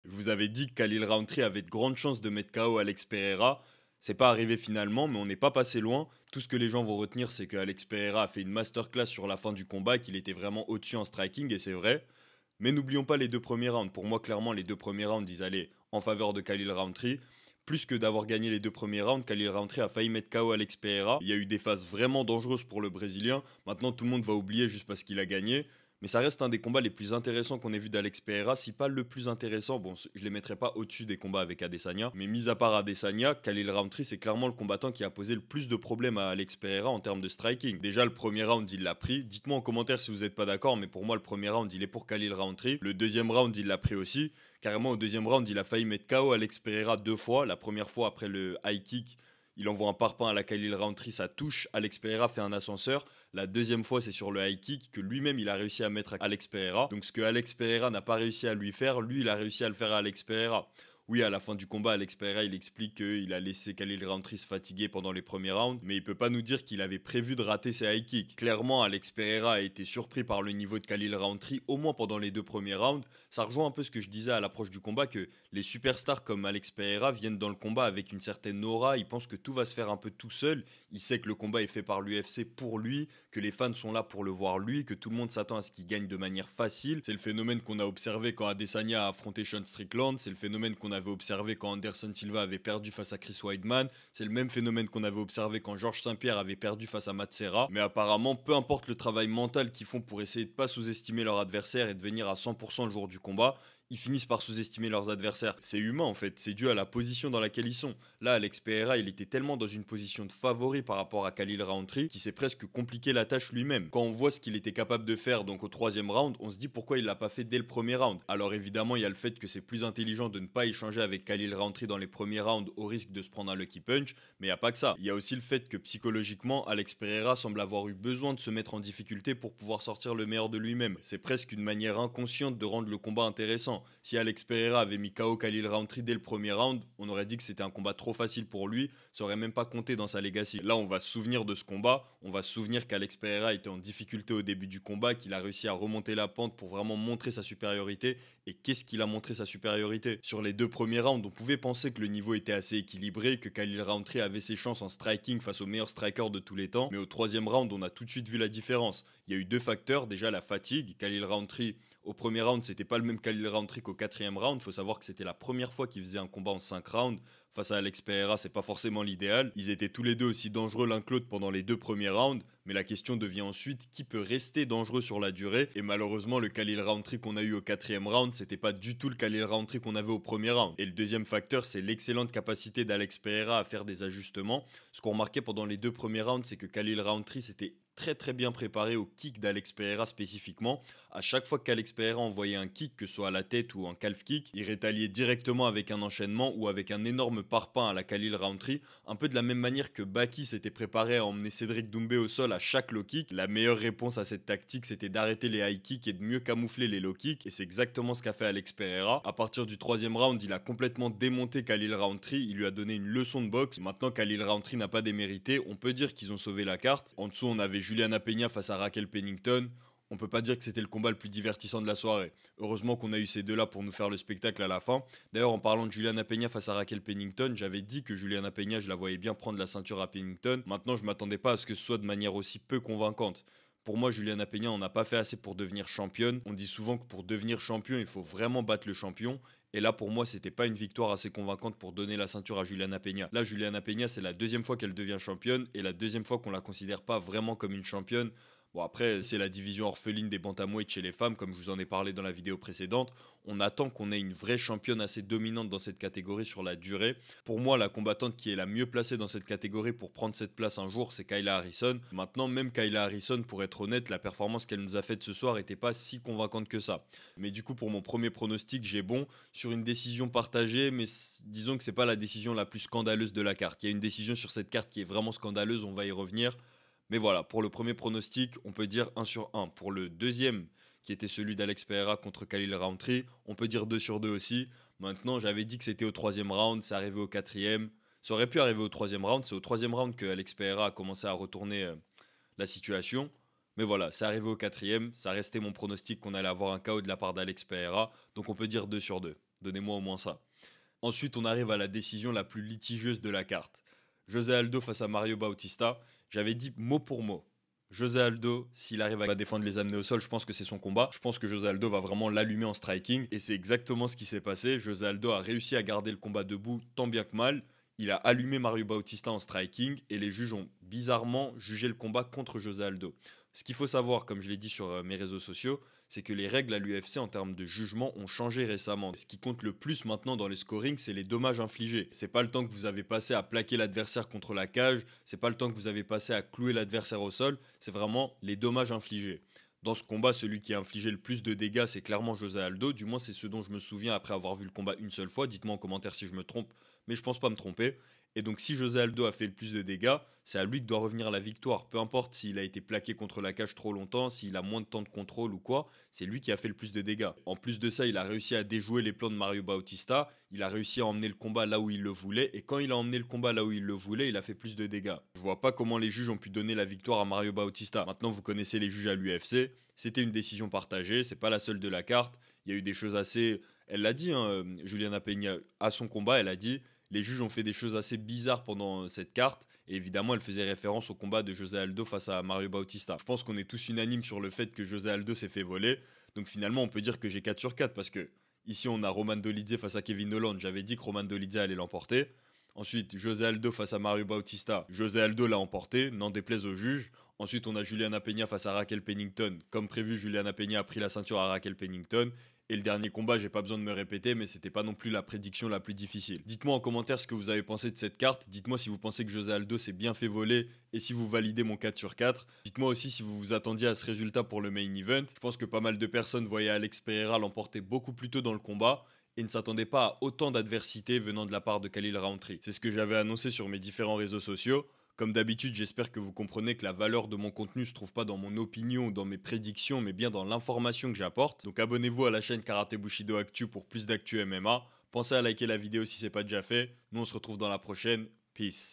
Je vous avais dit que Khalil Rountree avait de grandes chances de mettre KO Alex Pereira. C'est pas arrivé finalement, mais on n'est pas passé loin. Tout ce que les gens vont retenir, c'est que Alex Pereira a fait une masterclass sur la fin du combat, qu'il était vraiment au-dessus en striking, et c'est vrai. Mais n'oublions pas les deux premiers rounds. Pour moi, clairement, les deux premiers rounds, ils allaient en faveur de Khalil Rountree. Plus que d'avoir gagné les deux premiers rounds, Khalil Rountree a failli mettre KO Alex Pereira. Il y a eu des phases vraiment dangereuses pour le Brésilien. Maintenant, tout le monde va oublier juste parce qu'il a gagné. Mais ça reste un des combats les plus intéressants qu'on ait vu d'Alex Pereira, si pas le plus intéressant. Bon, je les mettrai pas au-dessus des combats avec Adesanya, mais mis à part Adesanya, Khalil Rountree c'est clairement le combattant qui a posé le plus de problèmes à Alex Pereira en termes de striking. Déjà le premier round il l'a pris. Dites-moi en commentaire si vous n'êtes pas d'accord, mais pour moi le premier round il est pour Khalil Rountree. Le deuxième round il l'a pris aussi. Carrément au deuxième round il a failli mettre KO Alex Pereira deux fois. La première fois après le high kick. Il envoie un parpaing à la Khalil Rountree, ça touche. Alex Pereira fait un ascenseur. La deuxième fois, c'est sur le high kick que lui-même il a réussi à mettre à Alex Pereira. Donc ce que Alex Pereira n'a pas réussi à lui faire, lui il a réussi à le faire à Alex Pereira. Oui, à la fin du combat, Alex Pereira il explique qu'il a laissé Khalil Rountree se fatiguer pendant les premiers rounds, mais il peut pas nous dire qu'il avait prévu de rater ses high kicks. Clairement, Alex Pereira a été surpris par le niveau de Khalil Rountree, au moins pendant les deux premiers rounds. Ça rejoint un peu ce que je disais à l'approche du combat, que les superstars comme Alex Pereira viennent dans le combat avec une certaine aura, ils pensent que tout va se faire un peu tout seul, il sait que le combat est fait par l'UFC pour lui, que les fans sont là pour le voir lui, que tout le monde s'attend à ce qu'il gagne de manière facile. C'est le phénomène qu'on a observé quand Adesanya a affronté Sean Strickland, c'est le phénomène qu'on avait observé quand Anderson Silva avait perdu face à Chris Weidman, c'est le même phénomène qu'on avait observé quand Georges Saint-Pierre avait perdu face à Matt Serra. Mais apparemment, peu importe le travail mental qu'ils font pour essayer de pas sous-estimer leur adversaire et de venir à 100% le jour du combat, ils finissent par sous-estimer leurs adversaires. C'est humain en fait, c'est dû à la position dans laquelle ils sont. Là, Alex Pereira, il était tellement dans une position de favori par rapport à Khalil Rountree qu'il s'est presque compliqué la tâche lui-même. Quand on voit ce qu'il était capable de faire donc au troisième round, on se dit pourquoi il l'a pas fait dès le premier round. Alors évidemment, il y a le fait que c'est plus intelligent de ne pas échanger avec Khalil Rountree dans les premiers rounds au risque de se prendre un lucky punch, mais il n'y a pas que ça. Il y a aussi le fait que psychologiquement, Alex Pereira semble avoir eu besoin de se mettre en difficulté pour pouvoir sortir le meilleur de lui-même. C'est presque une manière inconsciente de rendre le combat intéressant. Si Alex Pereira avait mis KO Khalil Rountree dès le premier round, on aurait dit que c'était un combat trop facile pour lui, ça aurait même pas compté dans sa legacy. Là, on va se souvenir de ce combat, on va se souvenir qu'Alex Pereira était en difficulté au début du combat, qu'il a réussi à remonter la pente pour vraiment montrer sa supériorité. Et qu'est-ce qu'il a montré sa supériorité? Sur les deux premiers rounds, on pouvait penser que le niveau était assez équilibré, que Khalil Rountree avait ses chances en striking face au meilleur striker de tous les temps, mais au troisième round, on a tout de suite vu la différence. Il y a eu deux facteurs, déjà la fatigue, Khalil Rountree au premier round, c'était pas le même Khalil Rountree qu'au quatrième round. Faut savoir que c'était la première fois qu'il faisait un combat en 5 rounds. Face à Alex Pereira, c'est pas forcément l'idéal. Ils étaient tous les deux aussi dangereux l'un que l'autre pendant les deux premiers rounds. Mais la question devient ensuite qui peut rester dangereux sur la durée. Et malheureusement, le Khalil Rountree qu'on a eu au quatrième round, c'était pas du tout le Khalil Rountree qu'on avait au premier round. Et le deuxième facteur, c'est l'excellente capacité d'Alex Pereira à faire des ajustements. Ce qu'on remarquait pendant les deux premiers rounds, c'est que Khalil Rountree s'était très bien préparé au kick d'Alex Pereira spécifiquement. À chaque fois qu'Alex Pereira envoyait un kick, que ce soit à la tête ou un calf kick, il rétaliait directement avec un enchaînement ou avec un énorme parpaing à la Khalil Rountree, un peu de la même manière que Baki s'était préparé à emmener Cédric Doumbé au sol à chaque low kick. La meilleure réponse à cette tactique, c'était d'arrêter les high kicks et de mieux camoufler les low kicks, et c'est exactement ce qu'a fait Alex Pereira. À partir du troisième round, il a complètement démonté Khalil Rountree, il lui a donné une leçon de boxe. Maintenant, Khalil Rountree n'a pas démérité, on peut dire qu'ils ont sauvé la carte. En dessous, on avait Juliana Peña face à Raquel Pennington. On peut pas dire que c'était le combat le plus divertissant de la soirée. Heureusement qu'on a eu ces deux-là pour nous faire le spectacle à la fin. D'ailleurs, en parlant de Juliana Peña face à Raquel Pennington, j'avais dit que Juliana Peña, je la voyais bien prendre la ceinture à Pennington. Maintenant, je m'attendais pas à ce que ce soit de manière aussi peu convaincante. Pour moi, Juliana Peña, on n'a pas fait assez pour devenir championne. On dit souvent que pour devenir champion, il faut vraiment battre le champion. Et là, pour moi, c'était pas une victoire assez convaincante pour donner la ceinture à Juliana Peña. Là, Juliana Peña, c'est la deuxième fois qu'elle devient championne et la deuxième fois qu'on la considère pas vraiment comme une championne. Bon, après, c'est la division orpheline des bantamweight chez les femmes, comme je vous en ai parlé dans la vidéo précédente. On attend qu'on ait une vraie championne assez dominante dans cette catégorie sur la durée. Pour moi, la combattante qui est la mieux placée dans cette catégorie pour prendre cette place un jour, c'est Kayla Harrison. Maintenant, même Kayla Harrison, pour être honnête, la performance qu'elle nous a faite ce soir n'était pas si convaincante que ça. Mais du coup, pour mon premier pronostic, j'ai bon sur une décision partagée, mais disons que c'est pas la décision la plus scandaleuse de la carte. Il y a une décision sur cette carte qui est vraiment scandaleuse, on va y revenir. Mais voilà, pour le premier pronostic, on peut dire 1 sur 1. Pour le deuxième, qui était celui d'Alex Pereira contre Khalil Rountree, on peut dire 2 sur 2 aussi. Maintenant, j'avais dit que c'était au troisième round, c'est arrivé au quatrième. Ça aurait pu arriver au troisième round, c'est au troisième round que Alex Pereira a commencé à retourner la situation. Mais voilà, c'est arrivé au quatrième, ça restait mon pronostic qu'on allait avoir un KO de la part d'Alex Pereira, donc on peut dire 2 sur 2. Donnez-moi au moins ça. Ensuite, on arrive à la décision la plus litigieuse de la carte. José Aldo face à Mario Bautista. J'avais dit mot pour mot. José Aldo, s'il arrive à défendre les amener au sol, je pense que c'est son combat. Je pense que José Aldo va vraiment l'allumer en striking. Et c'est exactement ce qui s'est passé. José Aldo a réussi à garder le combat debout tant bien que mal. Il a allumé Mario Bautista en striking. Et les juges ont bizarrement jugé le combat contre José Aldo. Ce qu'il faut savoir, comme je l'ai dit sur mes réseaux sociaux, c'est que les règles à l'UFC en termes de jugement ont changé récemment. Ce qui compte le plus maintenant dans les scorings, c'est les dommages infligés. C'est pas le temps que vous avez passé à plaquer l'adversaire contre la cage, c'est pas le temps que vous avez passé à clouer l'adversaire au sol, c'est vraiment les dommages infligés. Dans ce combat, celui qui a infligé le plus de dégâts, c'est clairement José Aldo. Du moins, c'est ce dont je me souviens après avoir vu le combat une seule fois. Dites-moi en commentaire si je me trompe, mais je pense pas me tromper. Et donc, si José Aldo a fait le plus de dégâts, c'est à lui que doit revenir la victoire. Peu importe s'il a été plaqué contre la cage trop longtemps, s'il a moins de temps de contrôle ou quoi, c'est lui qui a fait le plus de dégâts. En plus de ça, il a réussi à déjouer les plans de Mario Bautista, il a réussi à emmener le combat là où il le voulait, et quand il a emmené le combat là où il le voulait, il a fait plus de dégâts. Je vois pas comment les juges ont pu donner la victoire à Mario Bautista. Maintenant, vous connaissez les juges à l'UFC, c'était une décision partagée, c'est pas la seule de la carte, il y a eu des choses assez... Elle l'a dit, hein, Juliana Peña, à son combat, elle a dit les juges ont fait des choses assez bizarres pendant cette carte. Et évidemment, elle faisait référence au combat de José Aldo face à Mario Bautista. Je pense qu'on est tous unanimes sur le fait que José Aldo s'est fait voler. Donc finalement, on peut dire que j'ai 4 sur 4 parce que ici, on a Roman Dolidze face à Kevin Holland. J'avais dit que Roman Dolidze allait l'emporter. Ensuite, José Aldo face à Mario Bautista. José Aldo l'a emporté, n'en déplaise aux juges. Ensuite, on a Juliana Peña face à Raquel Pennington. Comme prévu, Juliana Peña a pris la ceinture à Raquel Pennington. Et le dernier combat, j'ai pas besoin de me répéter, mais c'était pas non plus la prédiction la plus difficile. Dites-moi en commentaire ce que vous avez pensé de cette carte. Dites-moi si vous pensez que José Aldo s'est bien fait voler et si vous validez mon 4 sur 4. Dites-moi aussi si vous vous attendiez à ce résultat pour le main event. Je pense que pas mal de personnes voyaient Alex Pereira l'emporter beaucoup plus tôt dans le combat et ne s'attendaient pas à autant d'adversité venant de la part de Khalil Rountree. C'est ce que j'avais annoncé sur mes différents réseaux sociaux. Comme d'habitude, j'espère que vous comprenez que la valeur de mon contenu se trouve pas dans mon opinion ou dans mes prédictions, mais bien dans l'information que j'apporte. Donc abonnez-vous à la chaîne Karate Bushido Actu pour plus d'actu MMA. Pensez à liker la vidéo si c'est pas déjà fait. Nous on se retrouve dans la prochaine. Peace.